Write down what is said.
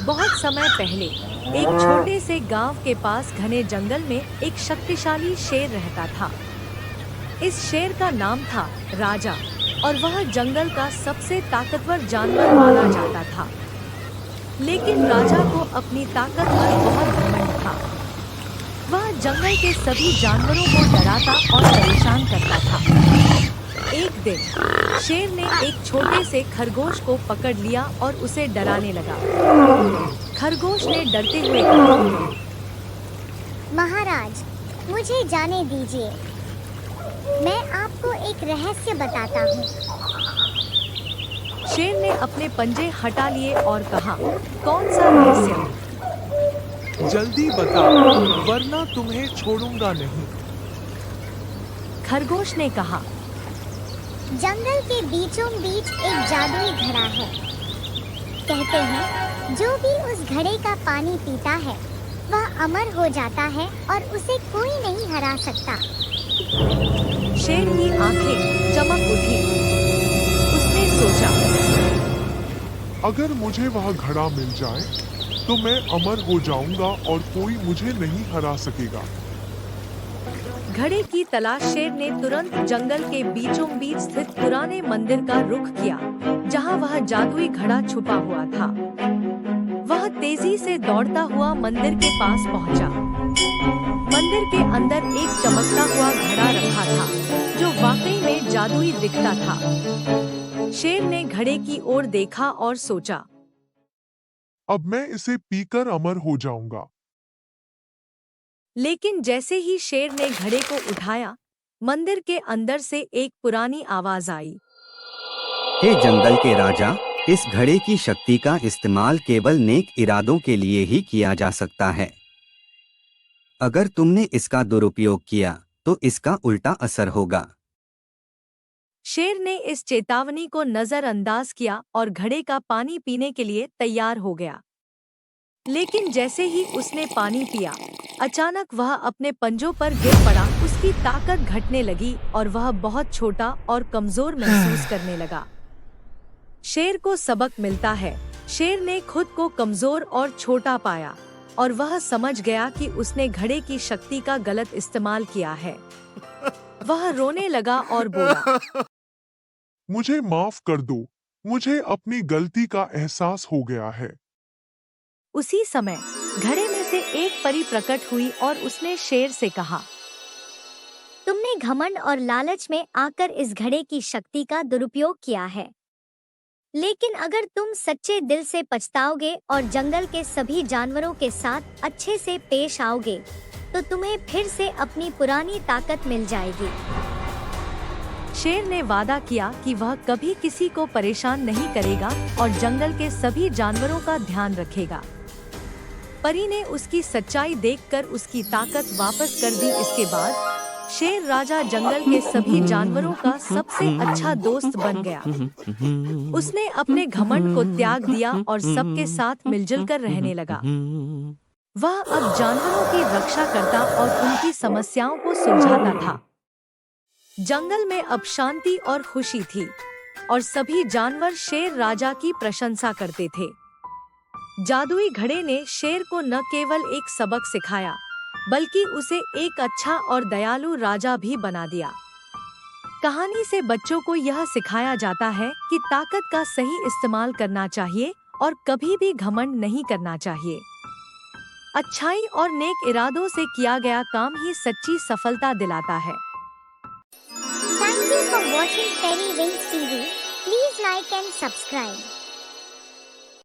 बहुत समय पहले एक छोटे से गांव के पास घने जंगल में एक शक्तिशाली शेर रहता था। इस शेर का नाम था राजा और वह जंगल का सबसे ताकतवर जानवर माना जाता था। लेकिन राजा को अपनी ताकत पर बहुत घमंड था। वह जंगल के सभी जानवरों को डराता और परेशान करता था। एक दिन शेर ने एक छोटे से खरगोश को पकड़ लिया और उसे डराने लगा। खरगोश ने डरते हुए कहा, महाराज, मुझे जाने दीजिए। मैं आपको एक रहस्य बताता हूँ। शेर ने अपने पंजे हटा लिए और कहा, कौन सा रहस्य? जल्दी बता, वरना तुम्हें छोड़ूंगा नहीं। खरगोश ने कहा, जंगल के बीचों बीच एक जादुई घड़ा है। कहते हैं जो भी उस घड़े का पानी पीता है वह अमर हो जाता है और उसे कोई नहीं हरा सकता। शेर की आंखें चमक उठी। उसने सोचा, अगर मुझे वह घड़ा मिल जाए तो मैं अमर हो जाऊंगा और कोई मुझे नहीं हरा सकेगा। घड़े की तलाश शेर ने तुरंत जंगल के बीचों बीच स्थित पुराने मंदिर का रुख किया, जहां वह जादुई घड़ा छुपा हुआ था। वह तेजी से दौड़ता हुआ मंदिर के पास पहुंचा। मंदिर के अंदर एक चमकता हुआ घड़ा रखा था, जो वाकई में जादुई दिखता था। शेर ने घड़े की ओर देखा और सोचा, अब मैं इसे पीकर अमर हो जाऊंगा। लेकिन जैसे ही शेर ने घड़े को उठाया, मंदिर के अंदर से एक पुरानी आवाज आई। हे जंगल के राजा, इस घड़े की शक्ति का इस्तेमाल केवल नेक इरादों के लिए ही किया जा सकता है। अगर तुमने इसका दुरुपयोग किया तो इसका उल्टा असर होगा। शेर ने इस चेतावनी को नजरअंदाज किया और घड़े का पानी पीने के लिए तैयार हो गया। लेकिन जैसे ही उसने पानी पिया, अचानक वह अपने पंजों पर गिर पड़ा। उसकी ताकत घटने लगी और वह बहुत छोटा और कमजोर महसूस करने लगा। शेर को सबक मिलता है। शेर ने खुद को कमजोर और छोटा पाया और वह समझ गया कि उसने घड़े की शक्ति का गलत इस्तेमाल किया है। वह रोने लगा और बोला, मुझे माफ कर दो, मुझे अपनी गलती का एहसास हो गया है। उसी समय घड़े में से एक परी प्रकट हुई और उसने शेर से कहा, तुमने घमंड और लालच में आकर इस घड़े की शक्ति का दुरुपयोग किया है। लेकिन अगर तुम सच्चे दिल से पछताओगे और जंगल के सभी जानवरों के साथ अच्छे से पेश आओगे तो तुम्हें फिर से अपनी पुरानी ताकत मिल जाएगी। शेर ने वादा किया कि वह कभी किसी को परेशान नहीं करेगा और जंगल के सभी जानवरों का ध्यान रखेगा। परी ने उसकी सच्चाई देखकर उसकी ताकत वापस कर दी। इसके बाद शेर राजा जंगल के सभी जानवरों का सबसे अच्छा दोस्त बन गया। उसने अपने घमंड को त्याग दिया और सबके साथ मिलजुल कर रहने लगा। वह अब जानवरों की रक्षा करता और उनकी समस्याओं को सुलझाता था। जंगल में अब शांति और खुशी थी और सभी जानवर शेर राजा की प्रशंसा करते थे। जादुई घड़े ने शेर को न केवल एक सबक सिखाया, बल्कि उसे एक अच्छा और दयालु राजा भी बना दिया। कहानी से बच्चों को यह सिखाया जाता है कि ताकत का सही इस्तेमाल करना चाहिए और कभी भी घमंड नहीं करना चाहिए। अच्छाई और नेक इरादों से किया गया काम ही सच्ची सफलता दिलाता है। Thank you for watching Fairy Wings TV. Please like and subscribe.